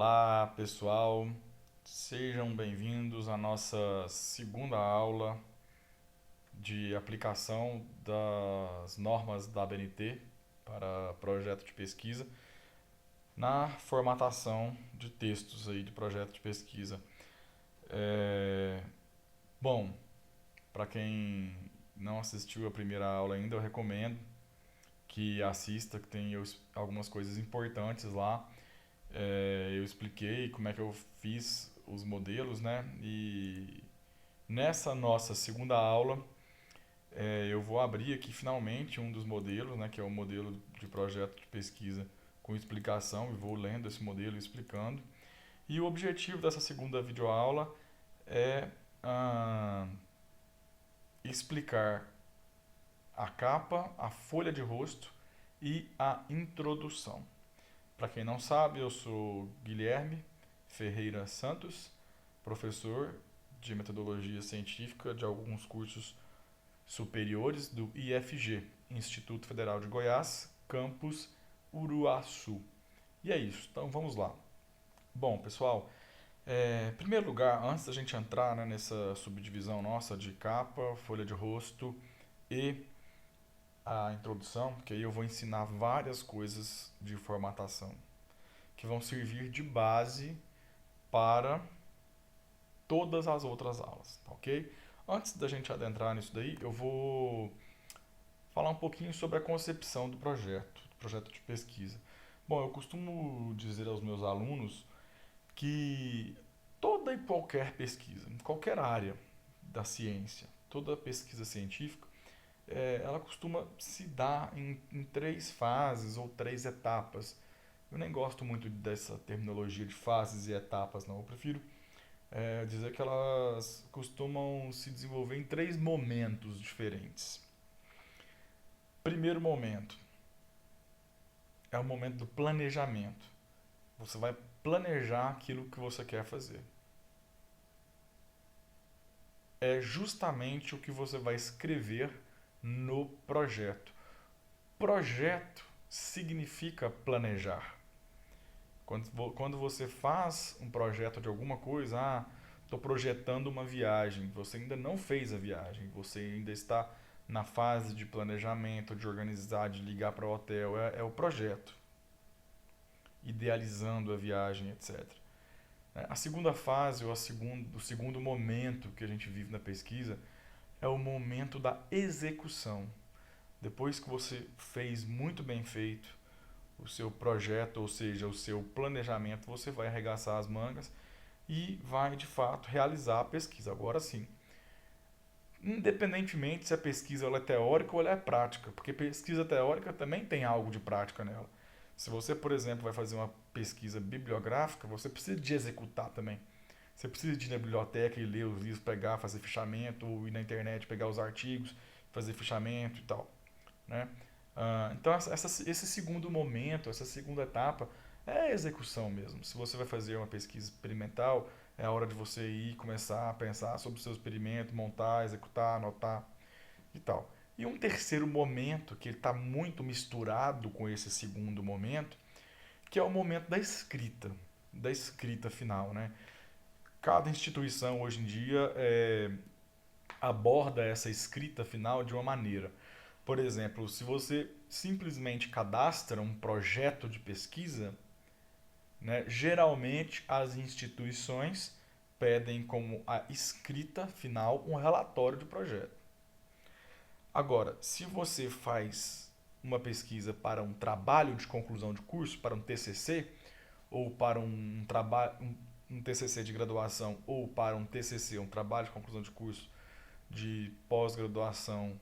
Olá, pessoal. Sejam bem-vindos à nossa segunda aula de aplicação das normas da ABNT para projeto de pesquisa na formatação de textos aí de projeto de pesquisa. É, Bom, para quem não assistiu a primeira aula ainda, eu recomendo que assista, que tem algumas coisas importantes lá. Eu expliquei como é que eu fiz os modelos, né? E nessa nossa segunda aula, eu vou abrir aqui finalmente um dos modelos, né? Que é o modelo de projeto de pesquisa com explicação, e vou lendo esse modelo e explicando. E o objetivo dessa segunda videoaula é ah, explicar a capa, a folha de rosto e a introdução. Para quem não sabe, eu sou Guilherme Ferreira Santos, professor de metodologia científica de alguns cursos superiores do IFG, Instituto Federal de Goiás, campus Uruaçu. E é isso, então vamos lá. Bom, pessoal, em primeiro lugar, antes da gente entrar, né, nessa subdivisão nossa de capa, folha de rosto e a introdução, que aí eu vou ensinar várias coisas de formatação que vão servir de base para todas as outras aulas, tá ok? Antes da gente adentrar nisso daí, eu vou falar um pouquinho sobre a concepção do projeto de pesquisa. Bom, eu costumo dizer aos meus alunos que toda e qualquer pesquisa, em qualquer área da ciência, toda pesquisa científica, ela costuma se dar em três fases ou três etapas. Eu nem gosto muito dessa terminologia de fases e etapas, não. Eu prefiro dizer que elas costumam se desenvolver em três momentos diferentes. Primeiro momento é o momento do planejamento. Você vai planejar aquilo que você quer fazer. É justamente o que você vai escrever no projeto. Projeto significa planejar. Quando você faz um projeto de alguma coisa, estou projetando uma viagem, você ainda não fez a viagem, você ainda está na fase de planejamento, de organizar, de ligar para o hotel, é o projeto, idealizando a viagem, etc. A segunda fase, ou o segundo momento que a gente vive na pesquisa, é o momento da execução. Depois que você fez muito bem feito o seu projeto, ou seja, o seu planejamento, você vai arregaçar as mangas e vai de fato realizar a pesquisa. Agora sim, independentemente se a pesquisa ela é teórica ou ela é prática, porque pesquisa teórica também tem algo de prática nela. Se você, por exemplo, vai fazer uma pesquisa bibliográfica, você precisa de executar também. Você precisa de ir na biblioteca e ler os livros, pegar, fazer fichamento, ou ir na internet, pegar os artigos, fazer fichamento e tal, né? Então, esse segundo momento, essa segunda etapa é a execução mesmo. Se você vai fazer uma pesquisa experimental, é a hora de você ir começar a pensar sobre o seu experimento, montar, executar, anotar e tal. E um terceiro momento, que está muito misturado com esse segundo momento, que é o momento da escrita final, né? Cada instituição hoje em dia aborda essa escrita final de uma maneira. Por exemplo, se você simplesmente cadastra um projeto de pesquisa, né, geralmente as instituições pedem como a escrita final um relatório de projeto. Agora, se você faz uma pesquisa para um trabalho de conclusão de curso, para um TCC, ou para um trabalho, um TCC de graduação, ou para um TCC, um trabalho de conclusão de curso de pós-graduação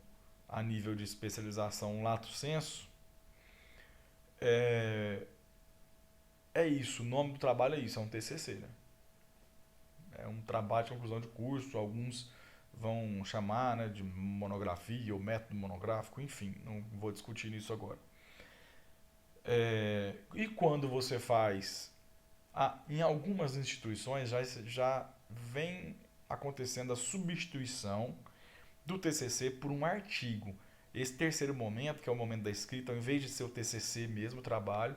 a nível de especialização lato sensu, é, é isso, o nome do trabalho é isso, é um TCC, né? É um trabalho de conclusão de curso, alguns vão chamar, né, de monografia ou método monográfico, enfim, não vou discutir nisso agora. E quando você faz, em algumas instituições já vem acontecendo a substituição do TCC por um artigo. Esse terceiro momento, que é o momento da escrita, ao invés de ser o TCC mesmo, o trabalho,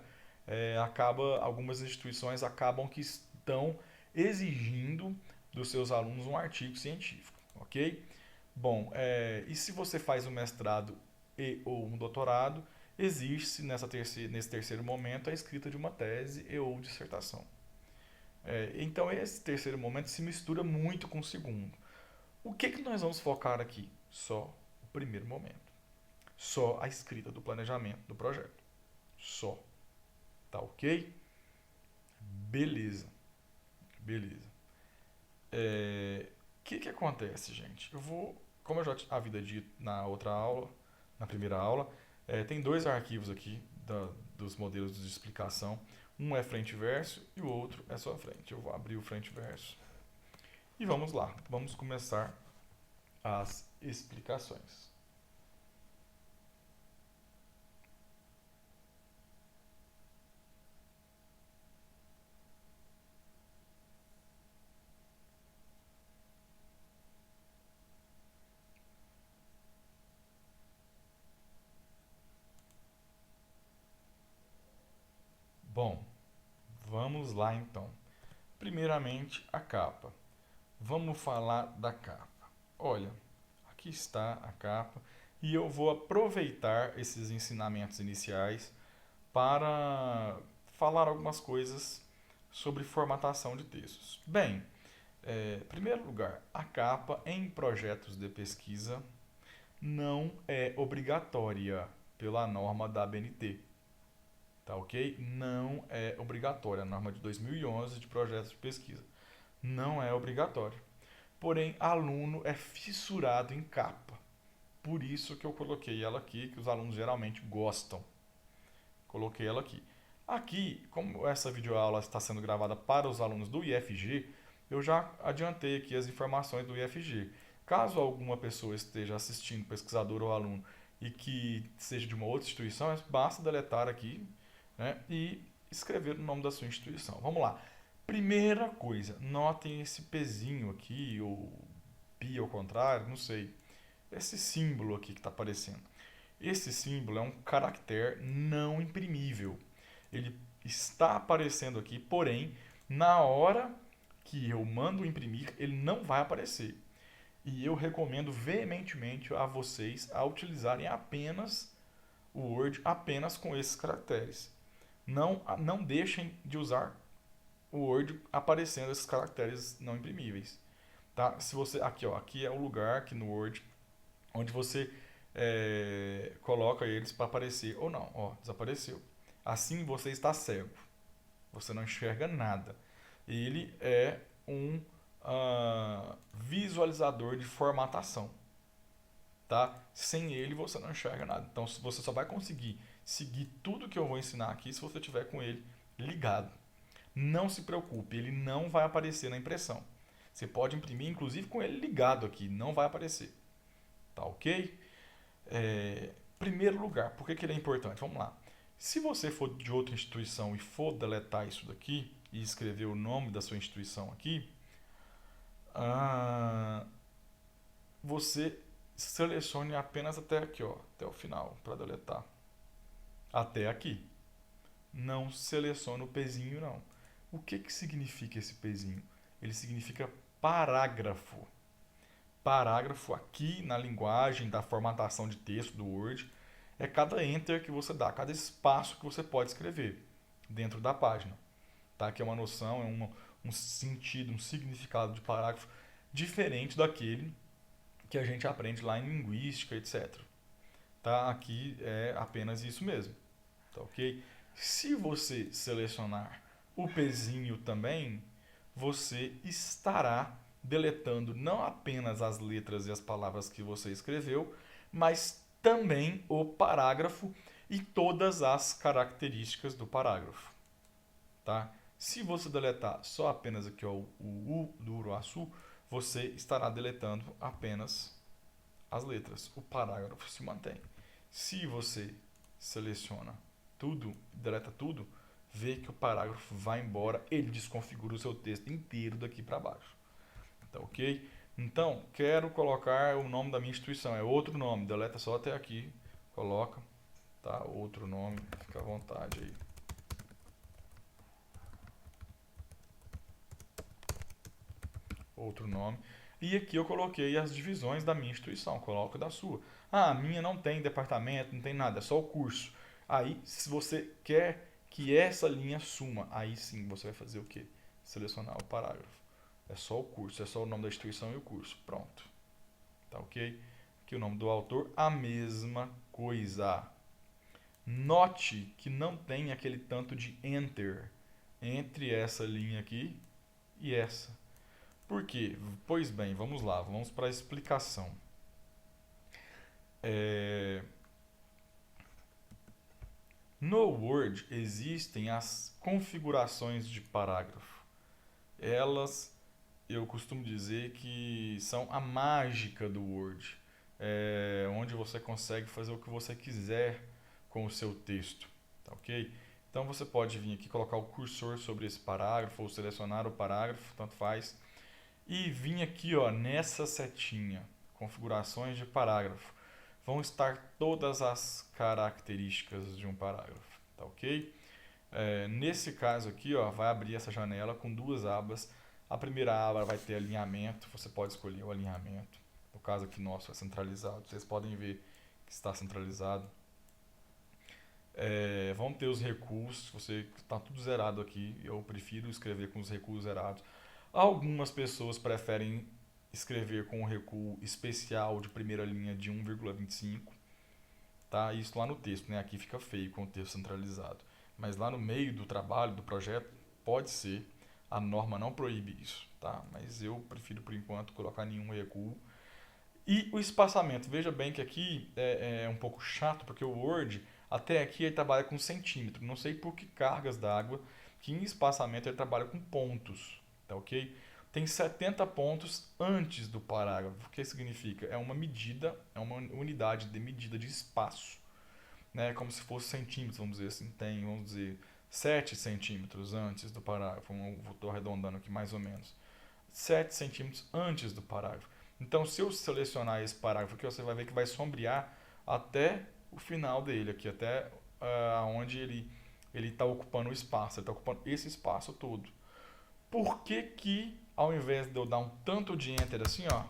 algumas instituições acabam que estão exigindo dos seus alunos um artigo científico, ok? Bom, e se você faz um mestrado e ou um doutorado, existe nesse terceiro momento a escrita de uma tese e ou dissertação. Então esse terceiro momento se mistura muito com o segundo. O que nós vamos focar aqui? Só o primeiro momento. Só a escrita do planejamento do projeto. Só. Tá ok? Beleza. Beleza. Que acontece, gente? Como eu já havia dito na outra aula, na primeira aula, tem dois arquivos aqui dos modelos de explicação. Um é frente e verso e o outro é só frente. Eu vou abrir o frente e verso. E vamos lá, vamos começar as explicações. Bom, vamos lá então. Primeiramente, a capa. Vamos falar da capa. Olha, aqui está a capa e eu vou aproveitar esses ensinamentos iniciais para falar algumas coisas sobre formatação de textos. Bem, em primeiro lugar, a capa em projetos de pesquisa não é obrigatória pela norma da ABNT. Tá ok? Não é obrigatória. A norma de 2011 de projetos de pesquisa. Não é obrigatório. Porém, aluno é fissurado em capa. Por isso que eu coloquei ela aqui, que os alunos geralmente gostam. Coloquei ela aqui. Aqui, como essa videoaula está sendo gravada para os alunos do IFG, eu já adiantei aqui as informações do IFG. Caso alguma pessoa esteja assistindo, pesquisador ou aluno, e que seja de uma outra instituição, basta deletar aqui, né, e escrever o nome da sua instituição. Vamos lá. Primeira coisa, notem esse pezinho aqui, ou pi ao contrário, não sei. Esse símbolo aqui que está aparecendo. Esse símbolo é um caractere não imprimível. Ele está aparecendo aqui, porém, na hora que eu mando imprimir, ele não vai aparecer. E eu recomendo veementemente a vocês a utilizarem apenas o Word apenas com esses caracteres. Não deixem de usar o Word aparecendo esses caracteres não imprimíveis. Tá? Se você aqui é o lugar aqui no Word onde você coloca eles para aparecer ou não. Ó, desapareceu. Assim você está cego. Você não enxerga nada. Ele é um visualizador de formatação. Tá? Sem ele você não enxerga nada. Então você só vai conseguir seguir tudo que eu vou ensinar aqui se você tiver com ele ligado. Não se preocupe, ele não vai aparecer na impressão. Você pode imprimir inclusive com ele ligado aqui, não vai aparecer. Tá ok? Primeiro lugar, por que ele é importante? Vamos lá. Se você for de outra instituição e for deletar isso daqui e escrever o nome da sua instituição aqui, você selecione apenas até aqui, ó, até o final, para deletar. Até aqui. Não selecione o pezinho, não. O que significa esse pezinho? Ele significa parágrafo. Parágrafo aqui na linguagem da formatação de texto do Word é cada enter que você dá, cada espaço que você pode escrever dentro da página. Tá? Que é uma noção, um sentido, um significado de parágrafo diferente daquele que a gente aprende lá em linguística, etc. Tá? Aqui é apenas isso mesmo. Tá ok? Se você selecionar o pezinho também, você estará deletando não apenas as letras e as palavras que você escreveu, mas também o parágrafo e todas as características do parágrafo. Tá? Se você deletar só apenas aqui ó, o U do Uruaçu, você estará deletando apenas as letras. O parágrafo se mantém. Se você seleciona tudo, deleta tudo, vê que o parágrafo vai embora, ele desconfigura o seu texto inteiro daqui para baixo. Tá ok? Então, quero colocar o nome da minha instituição, é outro nome, deleta só até aqui, coloca, tá? Outro nome, fica à vontade aí. outro nome. E aqui eu coloquei as divisões da minha instituição, coloco da sua. Ah, a minha não tem departamento, não tem nada, é só o curso. Aí, se você quer que essa linha suma, aí sim você vai fazer o quê? Selecionar o parágrafo. É só o curso, é só o nome da instituição e o curso. Pronto. Tá ok? Aqui o nome do autor, a mesma coisa. Note que não tem aquele tanto de enter entre essa linha aqui e essa. Por quê? Pois bem, vamos lá, vamos para a explicação. No Word existem as configurações de parágrafo. Elas, eu costumo dizer que são a mágica do Word, onde você consegue fazer o que você quiser com o seu texto, tá ok? Então você pode vir aqui colocar o cursor sobre esse parágrafo ou selecionar o parágrafo, tanto faz, e vir aqui, ó, nessa setinha, configurações de parágrafo, vão estar todas as características de um parágrafo, tá ok? Nesse caso aqui, ó, vai abrir essa janela com duas abas. A primeira aba vai ter alinhamento, você pode escolher o alinhamento. No caso aqui nosso é centralizado, vocês podem ver que está centralizado. Vão ter os recuos, você está tudo zerado aqui, eu prefiro escrever com os recuos zerados. Algumas pessoas preferem escrever com o recuo especial de primeira linha de 1,25, tá? Isso lá no texto, né? Aqui fica feio com o texto centralizado. Mas lá no meio do trabalho, do projeto, pode ser. A norma não proíbe isso, tá? Mas eu prefiro, por enquanto, colocar nenhum recuo. E o espaçamento, veja bem que aqui é um pouco chato, porque o Word, até aqui ele trabalha com centímetro. Não sei por que cargas d'água, que em espaçamento ele trabalha com pontos, tá ok? Tem 70 pontos antes do parágrafo. O que significa? É uma medida, é uma unidade de medida de espaço, né? Como se fosse centímetros, vamos dizer assim. Tem, vamos dizer, 7 centímetros antes do parágrafo. Estou arredondando aqui mais ou menos. 7 centímetros antes do parágrafo. Então, se eu selecionar esse parágrafo aqui, você vai ver que vai sombrear até o final dele, aqui, até onde ele está ocupando o espaço, ele está ocupando esse espaço todo. Por que que, ao invés de eu dar um tanto de enter assim, ó,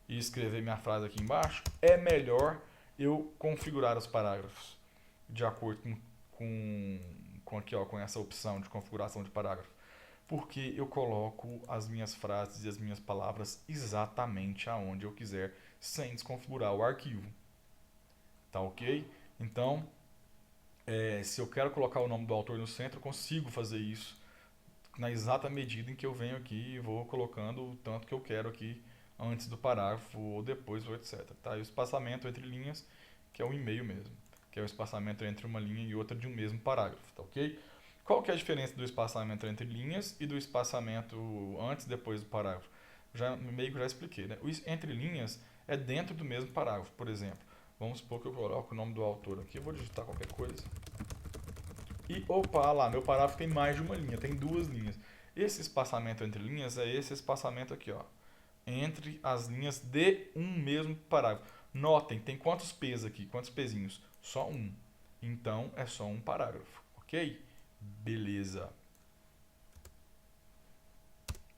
e escrever minha frase aqui embaixo, é melhor eu configurar os parágrafos de acordo aqui, ó, com essa opção de configuração de parágrafo? Porque eu coloco as minhas frases e as minhas palavras exatamente aonde eu quiser, sem desconfigurar o arquivo. Tá ok? Então, se eu quero colocar o nome do autor no centro, eu consigo fazer isso na exata medida em que eu venho aqui e vou colocando o tanto que eu quero aqui antes do parágrafo ou depois ou etc. Tá? E o espaçamento entre linhas, que é o e-mail mesmo, que é o espaçamento entre uma linha e outra de um mesmo parágrafo, tá ok? Qual que é a diferença do espaçamento entre linhas e do espaçamento antes e depois do parágrafo? Meio que já expliquei, né? O entre linhas é dentro do mesmo parágrafo, por exemplo. Vamos supor que eu coloco o nome do autor aqui, eu vou digitar qualquer coisa. E, opa, lá, meu parágrafo tem mais de uma linha, tem duas linhas. Esse espaçamento entre linhas é esse espaçamento aqui, ó, entre as linhas de um mesmo parágrafo. Notem, tem quantos P's aqui? Quantos P'zinhos? Só um. Então, é só um parágrafo, ok? Beleza.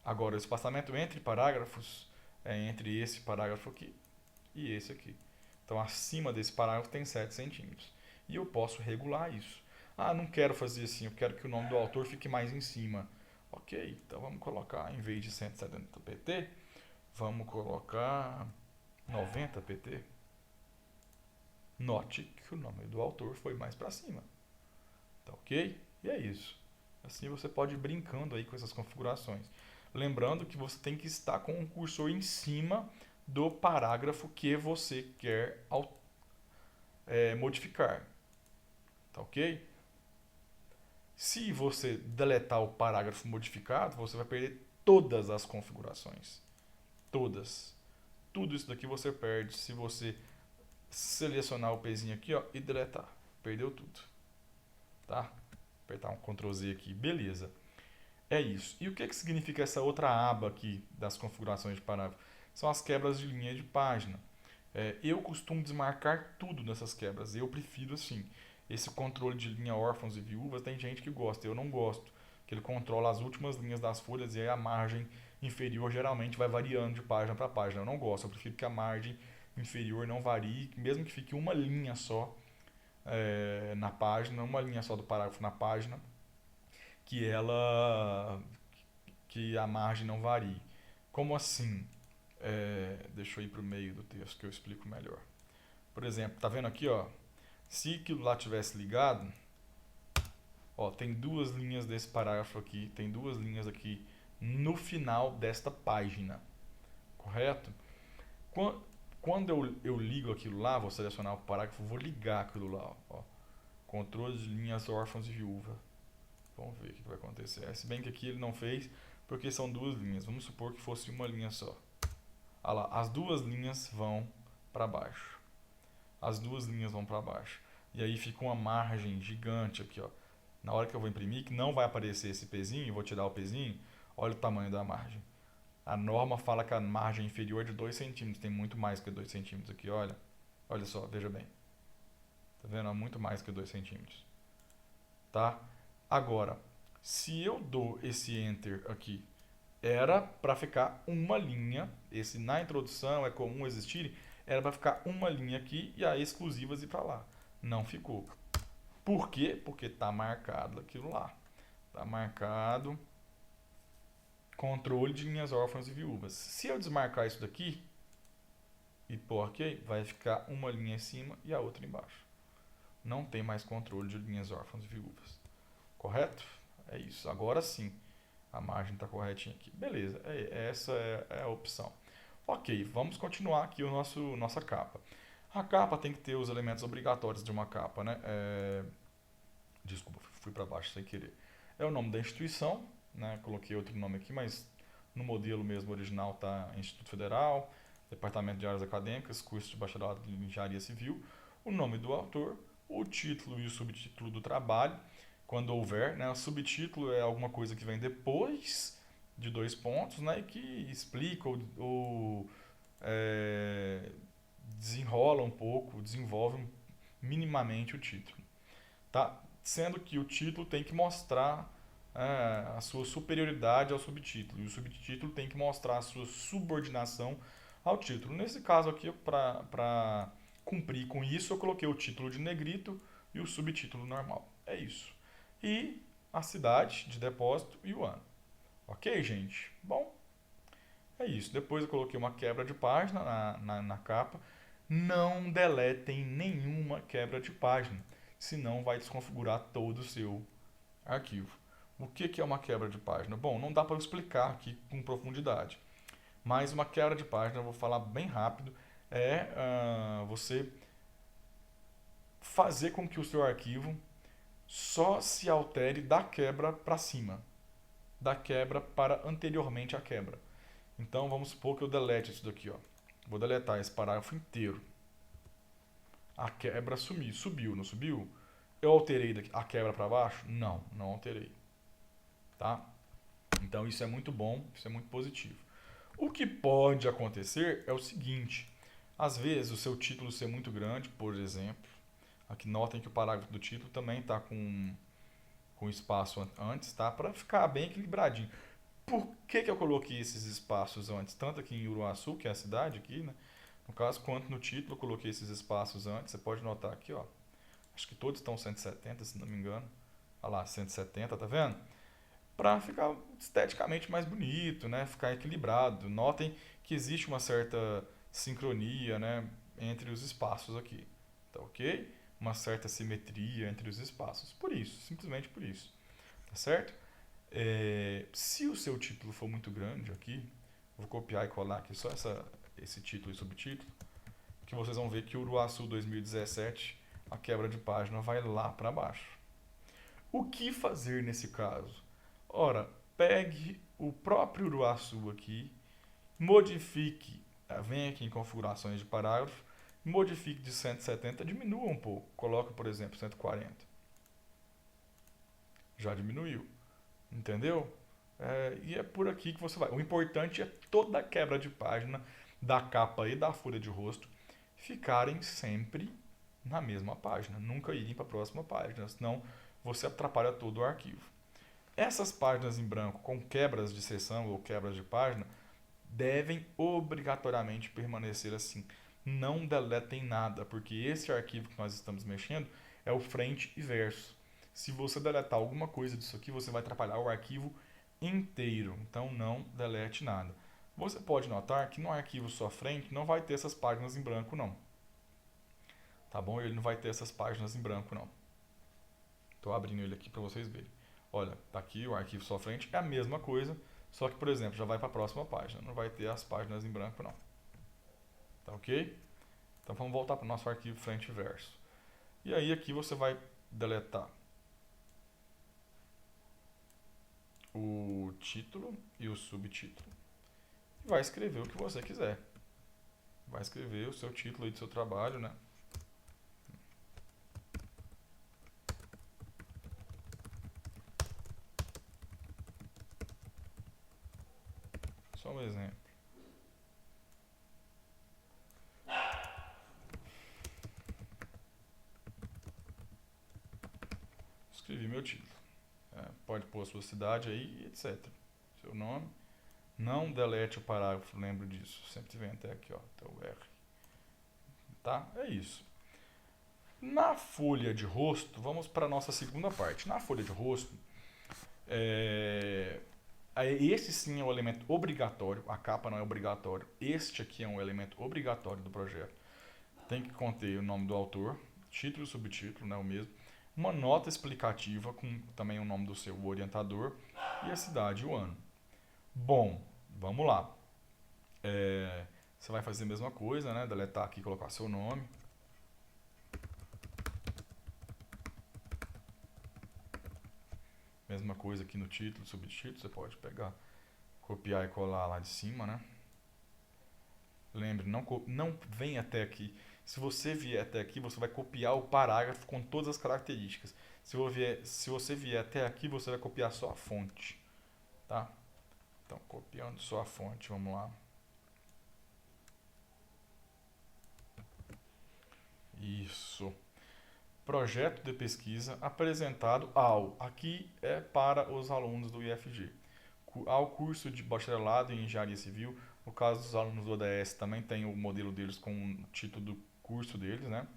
Agora, o espaçamento entre parágrafos é entre esse parágrafo aqui e esse aqui. Então, acima desse parágrafo tem 7 centímetros. E eu posso regular isso. Ah, não quero fazer assim, eu quero que o nome do autor fique mais em cima. Ok, então vamos colocar, em vez de 170 pt, vamos colocar 90 pt. Note que o nome do autor foi mais para cima. Tá ok? E é isso. Assim você pode ir brincando aí com essas configurações. Lembrando que você tem que estar com o cursor em cima do parágrafo que você quer modificar. Tá ok? Se você deletar o parágrafo modificado, você vai perder todas as configurações. Todas. Tudo isso daqui você perde se você selecionar o pezinho aqui, ó, e deletar. Perdeu tudo. Tá? Apertar um Ctrl Z aqui. Beleza. É isso. E o que significa essa outra aba aqui das configurações de parágrafo? São as quebras de linha de página. Eu costumo desmarcar tudo nessas quebras. Eu prefiro assim. Esse controle de linha órfãos e viúvas, tem gente que gosta, eu não gosto. que ele controla as últimas linhas das folhas e aí a margem inferior geralmente vai variando de página para página. Eu não gosto, eu prefiro que a margem inferior não varie, mesmo que fique uma linha só na página, uma linha só do parágrafo na página, que ela que a margem não varie. Como assim? Deixa eu ir para o meio do texto que eu explico melhor. Por exemplo, tá vendo aqui, ó? Se aquilo lá tivesse ligado, ó, tem duas linhas desse parágrafo aqui, tem duas linhas aqui no final desta página, correto? Quando eu ligo aquilo lá, vou selecionar o parágrafo, vou ligar aquilo lá, ó. Controle de linhas órfãos e viúva. Vamos ver o que vai acontecer. Se bem que aqui ele não fez, porque são duas linhas. Vamos supor que fosse uma linha só. Olha lá, as duas linhas vão para baixo. As duas linhas vão para baixo. E aí fica uma margem gigante aqui, ó. Na hora que eu vou imprimir, que não vai aparecer esse pezinho, vou tirar o pezinho, olha o tamanho da margem. A norma fala que a margem inferior é de 2 centímetros, tem muito mais que 2 centímetros aqui, olha. Olha só, veja bem. Tá vendo? É muito mais que 2 centímetros. Tá? Agora, se eu dou esse Enter aqui, era para ficar uma linha, esse na introdução é comum existir, era para ficar uma linha aqui e a exclusivas ir para lá. Não ficou. Por quê? Porque está marcado aquilo lá. Está marcado controle de linhas órfãs e viúvas. Se eu desmarcar isso daqui e pôr OK, vai ficar uma linha em cima e a outra embaixo. Não tem mais controle de linhas órfãs e viúvas. Correto? É isso. Agora sim, a margem está corretinha aqui. Beleza, essa é a opção. Ok, vamos continuar aqui nossa capa. A capa tem que ter os elementos obrigatórios de uma capa, né? Desculpa, fui para baixo sem querer. É o nome da instituição, né? Coloquei outro nome aqui, mas no modelo mesmo original está Instituto Federal, Departamento de Áreas Acadêmicas, curso de bacharelado em Engenharia Civil, o nome do autor, o título e o subtítulo do trabalho, quando houver, né? O subtítulo é alguma coisa que vem depois de 2 pontos, né? E que explica ou desenrola um pouco, desenvolve minimamente o título, tá? Sendo que o título tem que mostrar a sua superioridade ao subtítulo, e o subtítulo tem que mostrar a sua subordinação ao título. Nesse caso aqui, para cumprir com isso, eu coloquei o título de negrito e o subtítulo normal. É isso. E a cidade de depósito e o ano. Ok, gente? Bom, é isso. Depois eu coloquei uma quebra de página na capa. Não deletem nenhuma quebra de página, senão vai desconfigurar todo o seu arquivo. O que é uma quebra de página? Bom, não dá para explicar aqui com profundidade, mas uma quebra de página, eu vou falar bem rápido, você fazer com que o seu arquivo só se altere da quebra para cima, da quebra para anteriormente à quebra. Então vamos supor que eu delete isso daqui, ó. Vou deletar esse parágrafo inteiro. A quebra subiu, não subiu? Eu alterei a quebra para baixo? Não, não alterei. Tá? Então isso é muito bom, isso é muito positivo. O que pode acontecer é o seguinte: às vezes o seu título ser muito grande, por exemplo, aqui notem que o parágrafo do título também está com espaço antes, tá? Para ficar bem equilibradinho. Por que eu coloquei esses espaços antes? Tanto aqui em Uruaçu, que é a cidade aqui, né? No caso, quanto no título eu coloquei esses espaços antes. Você pode notar aqui, ó. Acho que todos estão 170, se não me engano. Olha lá, 170, tá vendo? Para ficar esteticamente mais bonito, né? Ficar equilibrado. Notem que existe uma certa sincronia, né? Entre os espaços aqui. Tá ok? Uma certa simetria entre os espaços. Por isso, simplesmente por isso. Tá certo? Se o seu título for muito grande aqui, vou copiar e colar aqui só esse título e subtítulo, que vocês vão ver que o Uruaçu 2017, a quebra de página vai lá para baixo. O que fazer nesse caso? Ora, pegue o próprio Uruaçu aqui, modifique, vem aqui em configurações de parágrafo, modifique de 170, diminua um pouco, coloca, por exemplo, 140. Já diminuiu. Entendeu? E é por aqui que você vai. O importante é toda a quebra de página da capa e da folha de rosto ficarem sempre na mesma página, nunca irem para a próxima página, senão você atrapalha todo o arquivo. Essas páginas em branco com quebras de seção ou quebras de página devem obrigatoriamente permanecer assim. Não deletem nada, porque esse arquivo que nós estamos mexendo é o frente e verso. Se você deletar alguma coisa disso aqui, você vai atrapalhar o arquivo inteiro. Então não delete nada. Você pode notar que no arquivo só frente não vai ter essas páginas em branco não. Tá bom? Ele não vai ter essas páginas em branco não. Estou abrindo ele aqui para vocês verem. Olha, tá aqui o arquivo só frente, é a mesma coisa, só que, por exemplo, já vai para a próxima página. Não vai ter as páginas em branco não. Tá ok? Então vamos voltar para o nosso arquivo frente e verso. E aí aqui você vai deletar o título e o subtítulo. E vai escrever o que você quiser. Vai escrever o seu título aí do seu trabalho, né? Só um exemplo. Escrevi meu título. Pode pôr a sua cidade aí, etc. Seu nome. Não delete o parágrafo, lembro disso. Sempre vem até aqui, ó, até o R. Tá? É isso. Na folha de rosto, vamos para a nossa segunda parte. Na folha de rosto, esse sim é um elemento obrigatório, a capa não é obrigatório. Este aqui é um elemento obrigatório do projeto. Tem que conter o nome do autor, título e subtítulo, né, o mesmo. Uma nota explicativa com também o nome do seu orientador e a cidade e o ano. Bom, vamos lá. Você vai fazer a mesma coisa, né? Deletar aqui e colocar seu nome. Mesma coisa aqui no título, subtítulo, você pode pegar, copiar e colar lá de cima, né? Lembre, não vem até aqui. Se você vier até aqui, você vai copiar o parágrafo com todas as características. Se você vier até aqui, você vai copiar só a fonte, tá? Então, copiando só a fonte, vamos lá. Isso. Projeto de pesquisa apresentado aqui é para os alunos do IFG, ao curso de bacharelado em engenharia civil. No caso dos alunos do ODS, também tem o modelo deles com o título do curso deles, né?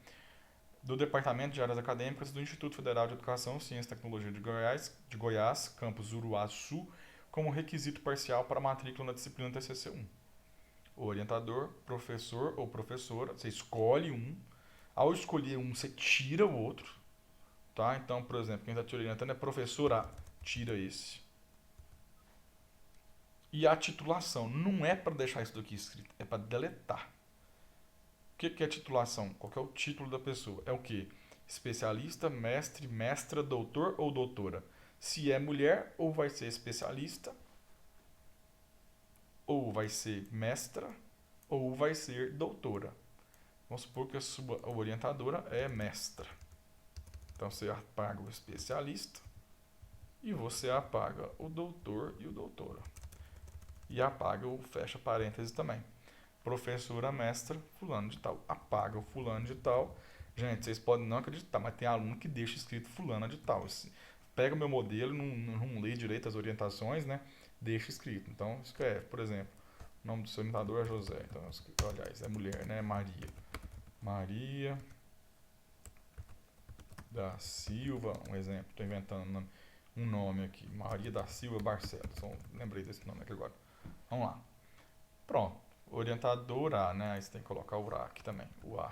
Do Departamento de Áreas Acadêmicas do Instituto Federal de Educação, Ciência e Tecnologia de Goiás, campus Uruaçu, como requisito parcial para a matrícula na disciplina TCC1. O orientador, professor ou professora, você escolhe um. Ao escolher um, você tira o outro, tá? Então, por exemplo, quem está te orientando é professor A, tira esse. E a titulação não é para deixar isso daqui escrito, é para deletar. O que é titulação? Qual que é o título da pessoa? É o que? Especialista, mestre, mestra, doutor ou doutora? Se é mulher, ou vai ser especialista, ou vai ser mestra, ou vai ser doutora. Vamos supor que a sua orientadora é mestra. Então você apaga o especialista e você apaga o doutor e o doutora. E apaga o fecha parênteses também. Professora mestra, fulano de tal. Apaga o fulano de tal. Gente, vocês podem não acreditar, mas tem aluno que deixa escrito fulana de tal. Pega o meu modelo, não lê direito as orientações, né? Deixa escrito. Então escreve, por exemplo, o nome do seu orientador é José. Então, aliás, é mulher, né? Maria. Maria da Silva, um exemplo, estou inventando um nome aqui. Maria da Silva Barcelos. Lembrei desse nome aqui agora. Vamos lá. Pronto. Orientadora, né? Aí você tem que colocar o A aqui também. O A.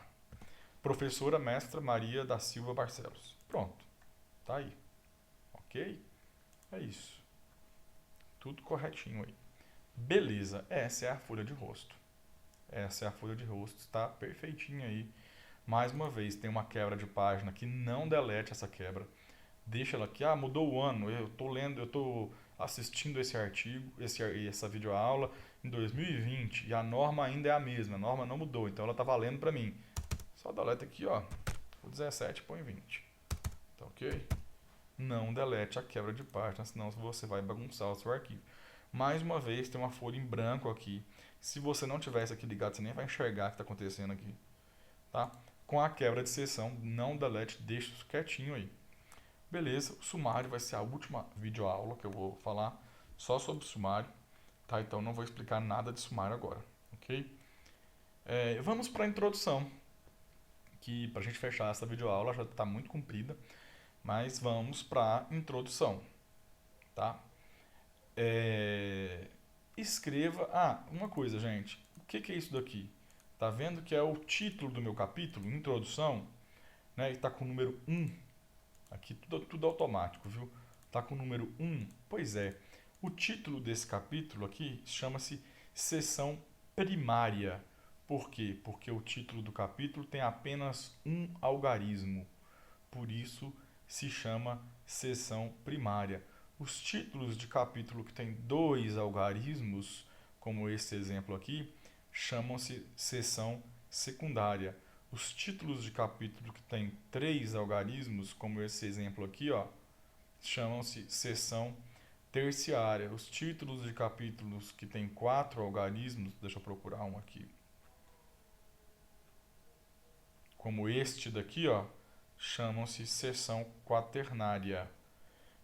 Professora mestra Maria da Silva Barcelos. Pronto. Tá aí. Ok? É isso. Tudo corretinho aí. Beleza. Essa é a folha de rosto. Essa é a folha de rosto. Está perfeitinha aí. Mais uma vez, tem uma quebra de página que não delete essa quebra. Deixa ela aqui, mudou o ano. Eu estou assistindo esse artigo, essa videoaula em 2020 e a norma ainda é a mesma, a norma não mudou, então ela está valendo para mim. Só deleta aqui, ó, o 17 põe 20. Tá ok? Não delete a quebra de página, senão você vai bagunçar o seu arquivo. Mais uma vez, tem uma folha em branco aqui. Se você não tivesse aqui ligado, você nem vai enxergar o que está acontecendo aqui. Tá? Com a quebra de seção, não delete, deixa isso quietinho aí. Beleza, o sumário vai ser a última videoaula que eu vou falar só sobre o sumário, tá? Então não vou explicar nada de sumário agora, ok? Vamos para a introdução, que para a gente fechar essa videoaula já está muito comprida, mas vamos para a introdução, tá? Escreva... uma coisa, gente. O que é isso daqui? Tá vendo que é o título do meu capítulo, introdução, né? E está com o número 1. Aqui tudo automático, viu? Tá com o número 1. Pois é. O título desse capítulo aqui chama-se Seção Primária. Por quê? Porque o título do capítulo tem apenas um algarismo. Por isso se chama seção primária. Os títulos de capítulo que tem 2 algarismos, como esse exemplo aqui, chamam-se seção secundária. Os títulos de capítulo que tem 3 algarismos, como esse exemplo aqui, ó, chamam-se seção terciária. Os títulos de capítulos que tem 4 algarismos, deixa eu procurar um aqui, como este daqui, ó, chamam-se seção quaternária.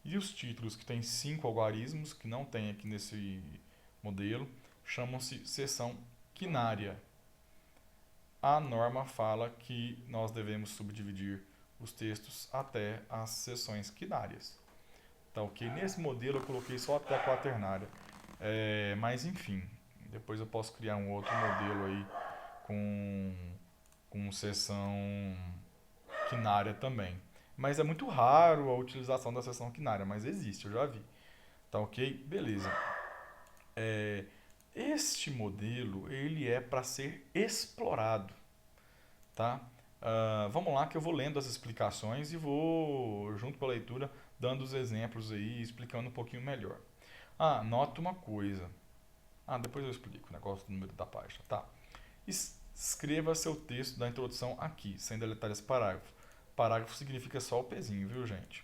E os títulos que têm 5 algarismos, que não tem aqui nesse modelo, chamam-se seção quinária. A norma fala que nós devemos subdividir os textos até as seções quinárias. Tá ok? Nesse modelo eu coloquei só até a quaternária. Mas enfim, depois eu posso criar um outro modelo aí com seção quinária também. Mas é muito raro a utilização da seção quinária, mas existe, eu já vi. Tá ok? Beleza. Este modelo, ele é para ser explorado, tá? Vamos lá que eu vou lendo as explicações e vou, junto com a leitura, dando os exemplos aí, explicando um pouquinho melhor. Nota uma coisa. Depois eu explico o negócio do número da página, tá? Escreva seu texto da introdução aqui, sem deletar esse parágrafo. Parágrafo significa só o pezinho, viu, gente?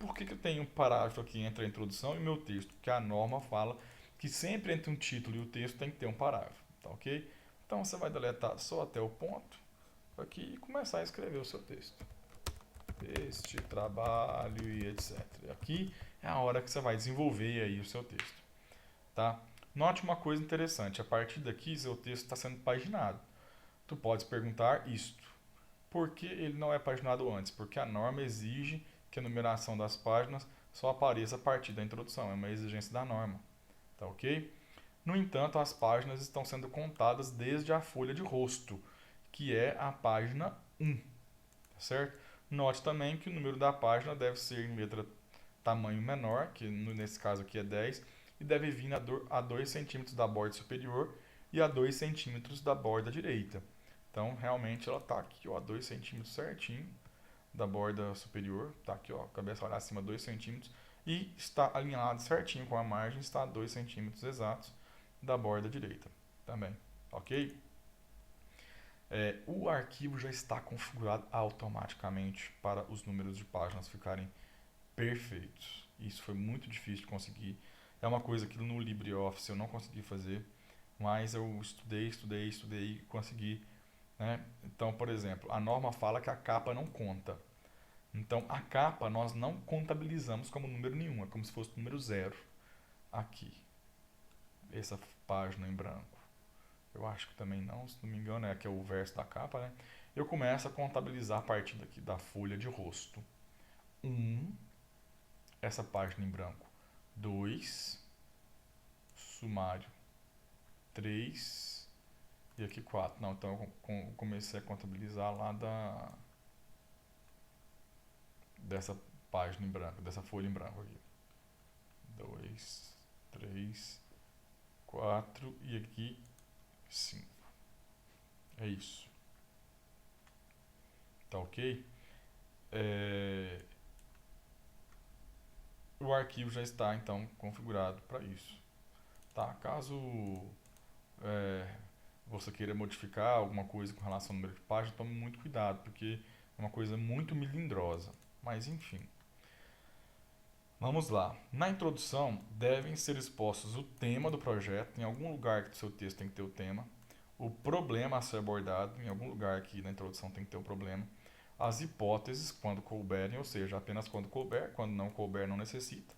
Por que eu tenho um parágrafo aqui entre a introdução e o meu texto? Porque a norma fala que sempre entre um título e o texto tem que ter um parágrafo, tá ok? Então você vai deletar só até o ponto aqui e começar a escrever o seu texto. Este trabalho e etc. Aqui é a hora que você vai desenvolver aí o seu texto, tá? Note uma coisa interessante, a partir daqui seu texto está sendo paginado. Tu podes perguntar isto: por que ele não é paginado antes? Porque a norma exige que a numeração das páginas só apareça a partir da introdução, é uma exigência da norma, tá ok? No entanto, as páginas estão sendo contadas desde a folha de rosto, que é a página 1, tá certo? Note também que o número da página deve ser em letra tamanho menor, que nesse caso aqui é 10, e deve vir a 2 centímetros da borda superior e a 2 centímetros da borda direita. Então, realmente, ela está aqui, ó, 2 centímetros certinho da borda superior. Está aqui, ó, cabeça lá acima 2 centímetros. E está alinhado certinho com a margem, está a 2 centímetros exatos da borda direita também, ok? O arquivo já está configurado automaticamente para os números de páginas ficarem perfeitos. Isso foi muito difícil de conseguir. É uma coisa que no LibreOffice eu não consegui fazer, mas eu estudei e consegui, né? Então, por exemplo, a norma fala que a capa não conta. Então, a capa nós não contabilizamos como número nenhum, é como se fosse número 0 aqui. Essa página em branco. Eu acho que também não, se não me engano, que é o verso da capa, né? Eu começo a contabilizar a partir daqui da folha de rosto. 1, essa página em branco. 2, sumário. 3 e aqui 4. Não, então eu comecei a contabilizar lá dessa página em branco, dessa folha em branco aqui. 2, 3, 4 e aqui 5. É isso. Tá ok? O arquivo já está então configurado para isso. Tá? Caso você queira modificar alguma coisa com relação ao número de páginas, tome muito cuidado, porque é uma coisa muito melindrosa. Mas enfim. Vamos lá. Na introdução, devem ser expostos o tema do projeto, em algum lugar do seu texto tem que ter o tema, o problema a ser abordado, em algum lugar aqui na introdução tem que ter o problema, as hipóteses quando couberem, ou seja, apenas quando couber, quando não couber não necessita,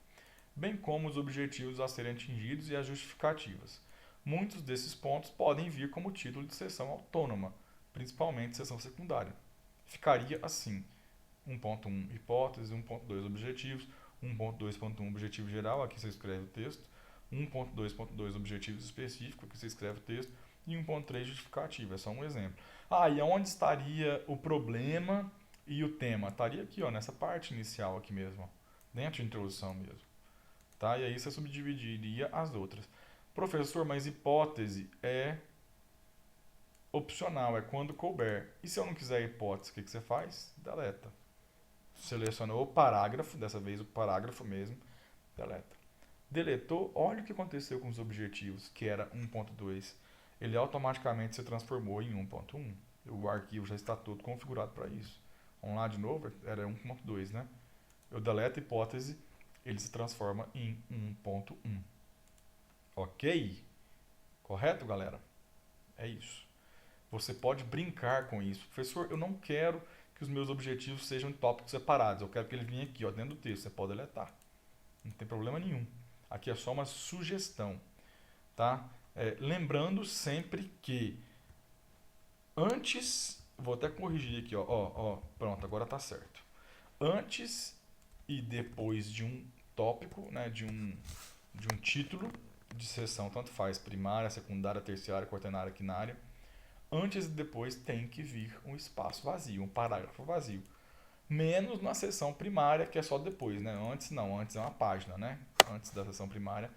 bem como os objetivos a serem atingidos e as justificativas. Muitos desses pontos podem vir como título de seção autônoma, principalmente seção secundária. Ficaria assim: 1.1 hipótese, 1.2 objetivos, 1.2.1 objetivo geral, aqui você escreve o texto, 1.2.2 objetivos específicos, aqui você escreve o texto, e 1.3 justificativa, é só um exemplo. E aonde estaria o problema e o tema? Estaria aqui, ó, nessa parte inicial aqui mesmo, ó, dentro da introdução mesmo. Tá? E aí você subdividiria as outras. Professor, mas hipótese é opcional, é quando couber. E se eu não quiser hipótese, o que você faz? Deleta. Selecionou o parágrafo, dessa vez o parágrafo mesmo, deleta. Deletou, olha o que aconteceu com os objetivos, que era 1.2. Ele automaticamente se transformou em 1.1. O arquivo já está todo configurado para isso. Vamos lá de novo, era 1.2, né? Eu deleto a hipótese, ele se transforma em 1.1. Ok? Correto, galera? É isso. Você pode brincar com isso. Professor, eu não quero que os meus objetivos sejam em tópicos separados. Eu quero que ele venha aqui, ó, dentro do texto. Você pode deletar. Não tem problema nenhum. Aqui é só uma sugestão. Tá? Lembrando sempre que antes... Vou até corrigir aqui. Ó, pronto, agora está certo. Antes e depois de um tópico, né, de um título de seção, tanto faz, primária, secundária, terciária, quaternária, quinária, antes e depois tem que vir um espaço vazio, um parágrafo vazio. Menos na seção primária, que é só depois, né? Antes não, antes é uma página, né? Antes da seção primária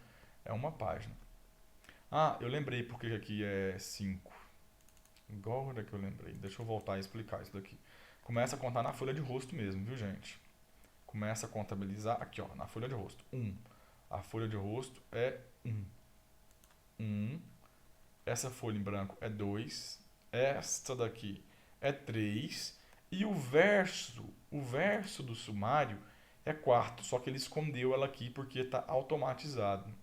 é uma página. Eu lembrei porque aqui é 5. Agora que eu lembrei. Deixa eu voltar a explicar isso daqui. Começa a contar na folha de rosto mesmo, viu, gente? Começa a contabilizar aqui, ó, na folha de rosto. 1. A folha de rosto é 1. 1. Essa folha em branco é 2. Esta daqui é 3. E o verso do sumário é 4. Só que ele escondeu ela aqui porque está automatizado.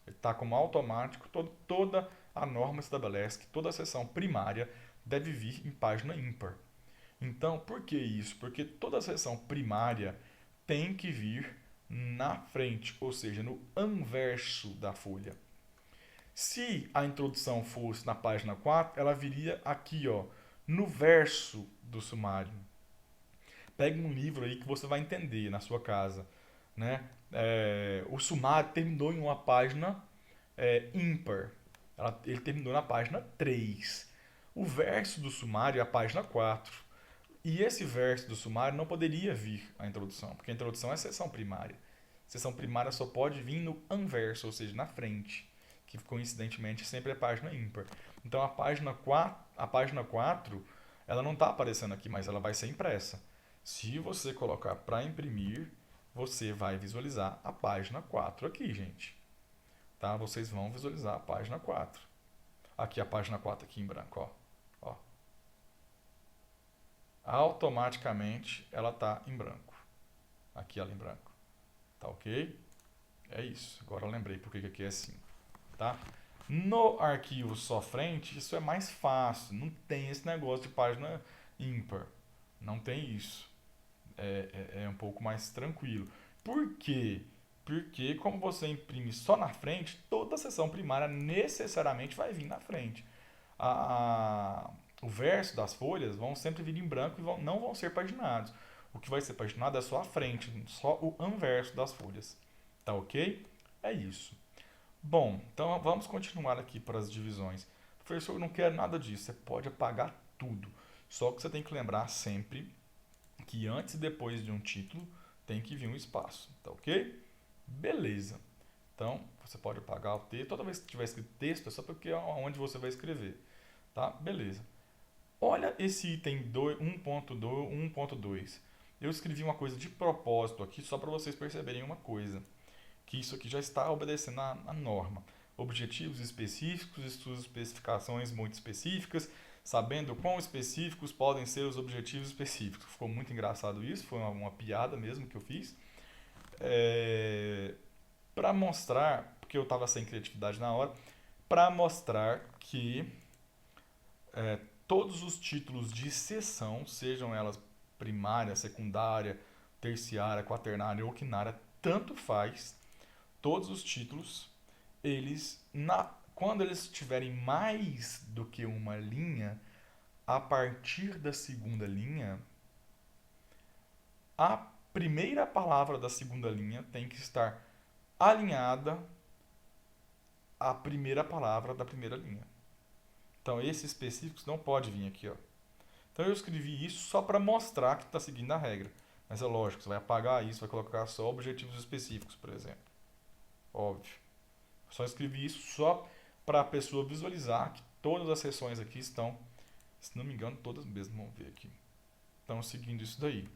Ele está como automático. Toda a norma estabelece que toda a seção primária deve vir em página ímpar. Então, por que isso? Porque toda a seção primária tem que vir na frente, ou seja, no anverso da folha. Se a introdução fosse na página 4, ela viria aqui, ó, no verso do sumário. Pegue um livro aí que você vai entender na sua casa, né? O sumário terminou em uma página ímpar. Ele terminou na página 3. O verso do sumário é a página 4. E esse verso do sumário não poderia vir a introdução, porque a introdução é seção primária. Seção primária só pode vir no anverso, ou seja, na frente, que coincidentemente sempre é página ímpar. Então a página 4 ela não está aparecendo aqui, mas ela vai ser impressa. Se você colocar para imprimir, você vai visualizar a página 4 aqui, gente. Tá? Vocês vão visualizar a página 4. Aqui a página 4 aqui em branco, ó. Automaticamente ela está em branco. Aqui ela em branco. Tá ok? É isso. Agora eu lembrei porque que aqui é 5. Tá? No arquivo só frente, isso é mais fácil. Não tem esse negócio de página ímpar. Não tem isso. É um pouco mais tranquilo. Por quê? Porque como você imprime só na frente, toda a seção primária necessariamente vai vir na frente. O verso das folhas vão sempre vir em branco e não vão ser paginados. O que vai ser paginado é só a frente, só o anverso das folhas. Tá ok? É isso. Bom, então vamos continuar aqui para as divisões. Professor, eu não quero nada disso. Você pode apagar tudo. Só que você tem que lembrar sempre que antes e depois de um título tem que vir um espaço. Tá ok? Beleza. Então, você pode apagar o texto. Toda vez que tiver escrito texto, é só porque é onde você vai escrever. Tá? Beleza. Olha esse item 1.2. Eu escrevi uma coisa de propósito aqui, só para vocês perceberem uma coisa. Que isso aqui já está obedecendo a norma. Objetivos específicos e suas especificações muito específicas, sabendo quão específicos podem ser os objetivos específicos. Ficou muito engraçado isso, foi uma piada mesmo que eu fiz. Para mostrar, porque eu estava sem criatividade na hora, para mostrar que todos os títulos de seção, sejam elas primária, secundária, terciária, quaternária ou quinária, tanto faz. Todos os títulos, quando eles tiverem mais do que uma linha, a partir da segunda linha, a primeira palavra da segunda linha tem que estar alinhada à primeira palavra da primeira linha. Então, esses específicos não pode vir aqui, ó. Então, eu escrevi isso só para mostrar que está seguindo a regra. Mas é lógico, você vai apagar isso, vai colocar só objetivos específicos, por exemplo. Óbvio. Só escrevi isso só para a pessoa visualizar que todas as seções aqui estão, se não me engano, todas mesmo, vamos ver aqui. Estão seguindo isso daí.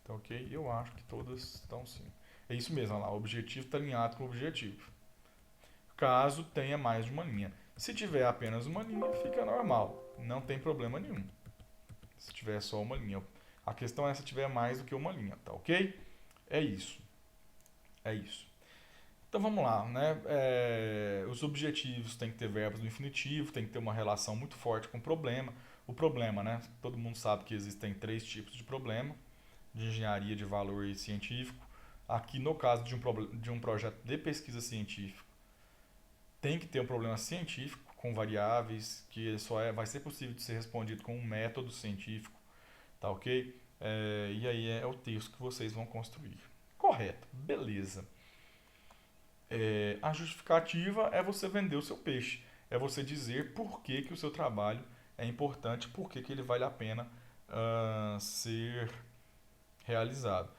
Então, ok? Eu acho que todas estão sim. É isso mesmo, olha lá, o objetivo está alinhado com o objetivo. Caso tenha mais de uma linha. Se tiver apenas uma linha, fica normal. Não tem problema nenhum. Se tiver só uma linha. A questão é se tiver mais do que uma linha, tá ok? É isso. É isso. Então vamos lá, né? Os objetivos têm que ter verbos no infinitivo, tem que ter uma relação muito forte com o problema. O problema, né? Todo mundo sabe que existem 3 tipos de problema, de engenharia de valor e científico. Aqui, no caso de um projeto de pesquisa científica, tem que ter um problema científico com variáveis, que vai ser possível de ser respondido com um método científico, tá ok? E aí é o texto que vocês vão construir. Correto, beleza. A justificativa é você vender o seu peixe, é você dizer por que, que o seu trabalho é importante, por que, que ele vale a pena ser realizado.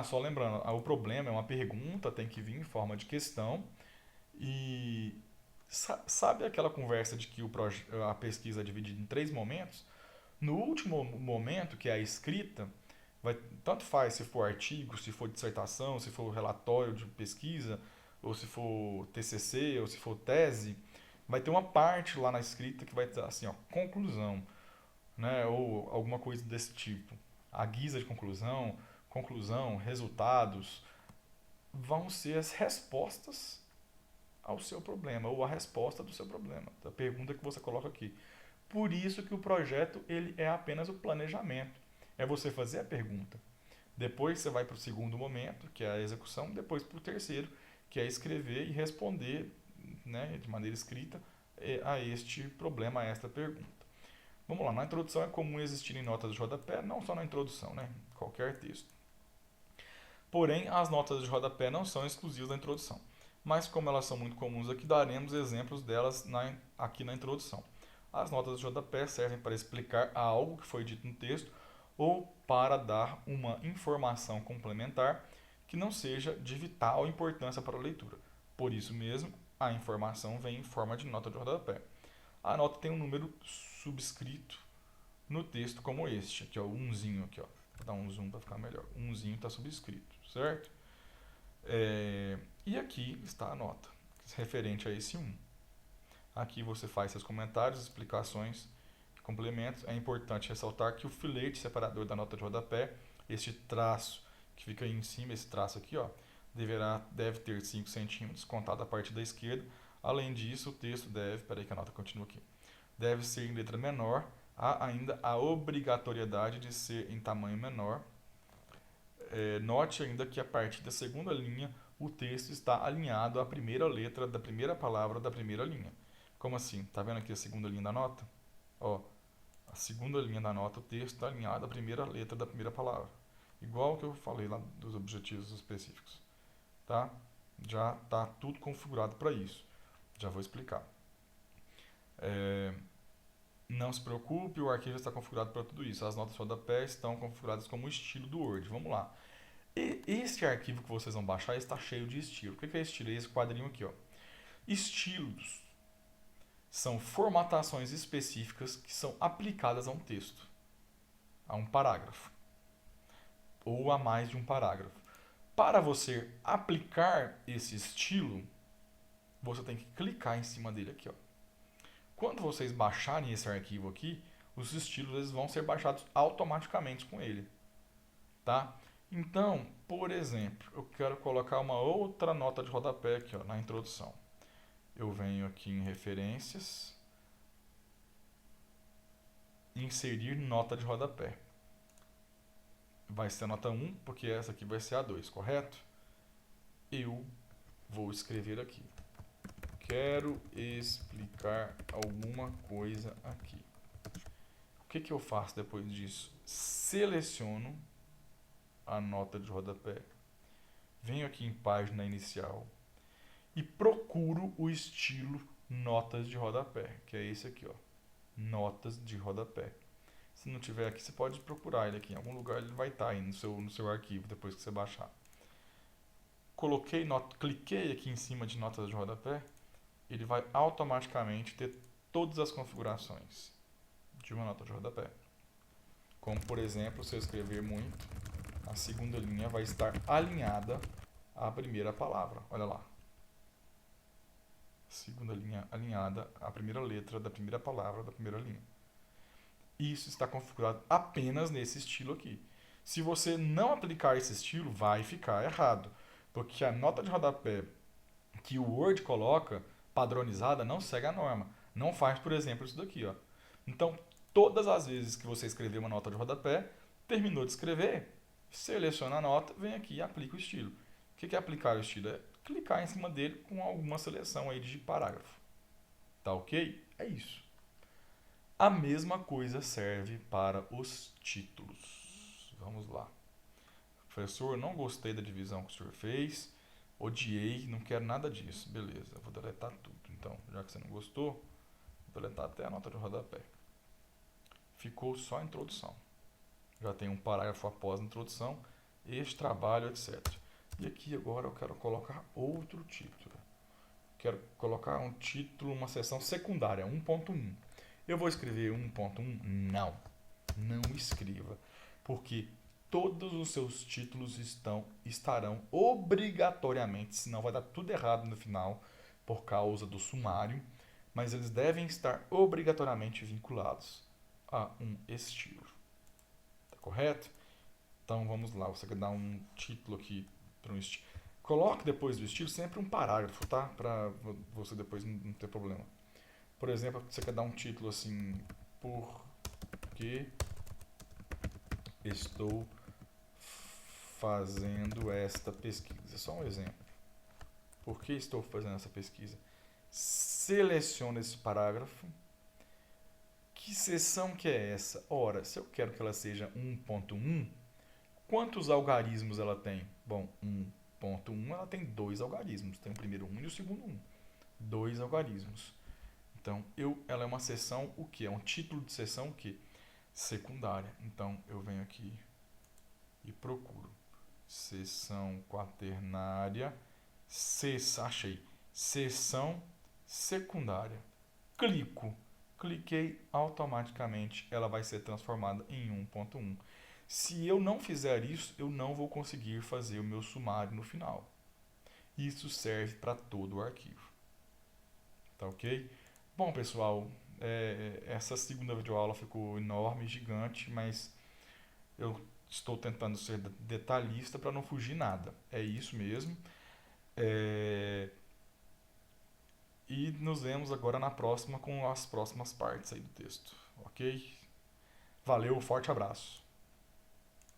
Só lembrando, o problema é uma pergunta, tem que vir em forma de questão. E sabe aquela conversa de que a pesquisa é dividida em 3 momentos? No último momento, que é a escrita, tanto faz se for artigo, se for dissertação, se for relatório de pesquisa, ou se for TCC, ou se for tese, vai ter uma parte lá na escrita que vai estar assim, ó, conclusão, né? Ou alguma coisa desse tipo. A guisa de conclusão, resultados, vão ser as respostas ao seu problema, ou a resposta do seu problema, da pergunta que você coloca aqui. Por isso que o projeto ele é apenas o planejamento. É você fazer a pergunta. Depois você vai para o segundo momento, que é a execução, depois para o terceiro, que é escrever e responder, né, de maneira escrita a este problema, a esta pergunta. Vamos lá, na introdução é comum existirem notas de rodapé, não só na introdução, né, qualquer texto. Porém, as notas de rodapé não são exclusivas da introdução, mas como elas são muito comuns aqui, daremos exemplos delas aqui na introdução. As notas de rodapé servem para explicar algo que foi dito no texto ou para dar uma informação complementar que não seja de vital importância para a leitura. Por isso mesmo, a informação vem em forma de nota de rodapé. A nota tem um número subscrito no texto como este, aqui ó, o umzinho aqui, ó. Vou dar um zoom para ficar melhor. O umzinho está subscrito, certo? E aqui está a nota, referente a esse 1. Aqui você faz seus comentários, explicações, complementos. É importante ressaltar que o filete separador da nota de rodapé, este traço que fica aí em cima, esse traço aqui, ó, deve ter 5 centímetros, contado a partir da esquerda. Além disso, o texto peraí que a nota continua aqui, deve ser em letra menor. Há ainda a obrigatoriedade de ser em tamanho menor. Note ainda que a partir da segunda linha, o texto está alinhado à primeira letra da primeira palavra da primeira linha. Como assim? Tá vendo aqui a segunda linha da nota? Ó, a segunda linha da nota, o texto está alinhado à primeira letra da primeira palavra. Igual que eu falei lá dos objetivos específicos. Tá? Já está tudo configurado para isso. Já vou explicar. Não se preocupe, o arquivo já está configurado para tudo isso. As notas de rodapé estão configuradas como estilo do Word. Vamos lá. Este arquivo que vocês vão baixar está cheio de estilo. O que é estilo? É esse quadrinho aqui, ó. Estilos são formatações específicas que são aplicadas a um texto, a um parágrafo, ou a mais de um parágrafo. Para você aplicar esse estilo, você tem que clicar em cima dele aqui, ó. Quando vocês baixarem esse arquivo aqui, os estilos eles vão ser baixados automaticamente com ele, tá? Então, por exemplo, eu quero colocar uma outra nota de rodapé aqui, ó, na introdução. Eu venho aqui em referências, inserir nota de rodapé. vai ser a nota 1, porque essa aqui vai ser a 2, correto? Eu vou escrever aqui. Quero explicar alguma coisa aqui. O que eu faço depois disso? Seleciono a nota de rodapé. Venho aqui em página inicial e procuro o estilo notas de rodapé, que é esse aqui, ó. Notas de rodapé. Se não tiver aqui, você pode procurar ele aqui. Em algum lugar ele vai estar aí no seu arquivo, depois que você baixar. Cliquei aqui em cima de notas de rodapé, ele vai automaticamente ter todas as configurações de uma nota de rodapé. Como, por exemplo, se eu escrever muito, a segunda linha vai estar alinhada à primeira palavra. Olha lá. Segunda linha alinhada à primeira letra da primeira palavra da primeira linha. Isso está configurado apenas nesse estilo aqui. Se você não aplicar esse estilo, vai ficar errado. Porque a nota de rodapé que o Word coloca, padronizada, não segue a norma. Não faz, por exemplo, isso daqui, ó. Então, todas as vezes que você escrever uma nota de rodapé, terminou de escrever, seleciona a nota, vem aqui e aplica o estilo. O que é aplicar o estilo? É clicar em cima dele com alguma seleção aí de parágrafo. Tá ok? É isso. A mesma coisa serve para os títulos. Vamos lá. Professor, não gostei da divisão que o senhor fez. Odiei, não quero nada disso. Beleza, vou deletar tudo. Então, já que você não gostou, vou deletar até a nota de rodapé. Ficou só a introdução. Já tem um parágrafo após a introdução, este trabalho, etc. E aqui agora eu quero colocar outro título. Quero colocar um título, uma seção secundária, 1.1. Eu vou escrever 1.1? Não. Não escreva. Porque todos os seus títulos estarão obrigatoriamente, senão vai dar tudo errado no final, por causa do sumário, mas eles devem estar obrigatoriamente vinculados a um estilo. Tá correto? Então vamos lá, você quer dar um título aqui para um estilo. Coloque depois do estilo sempre um parágrafo, tá? Para você depois não ter problema. Por exemplo, você quer dar um título assim, por que estou fazendo esta pesquisa. Só um exemplo. Por que estou fazendo essa pesquisa? Seleciona esse parágrafo. Que seção que é essa? Ora, se eu quero que ela seja 1.1, quantos algarismos ela tem? Bom, 1.1 ela tem 2 algarismos. Tem o primeiro 1 e o segundo 1. 2 algarismos. Então, ela é uma seção o quê? É um título de seção o quê? Secundária. Então, eu venho aqui e procuro seção quaternária, achei, seção secundária. Cliquei, automaticamente ela vai ser transformada em 1.1. Se eu não fizer isso, eu não vou conseguir fazer o meu sumário no final. Isso serve para todo o arquivo. Tá ok? Bom, pessoal, essa segunda videoaula ficou enorme, gigante, mas eu estou tentando ser detalhista para não fugir nada. É isso mesmo. E nos vemos agora na próxima com as próximas partes aí do texto. Ok? Valeu, forte abraço.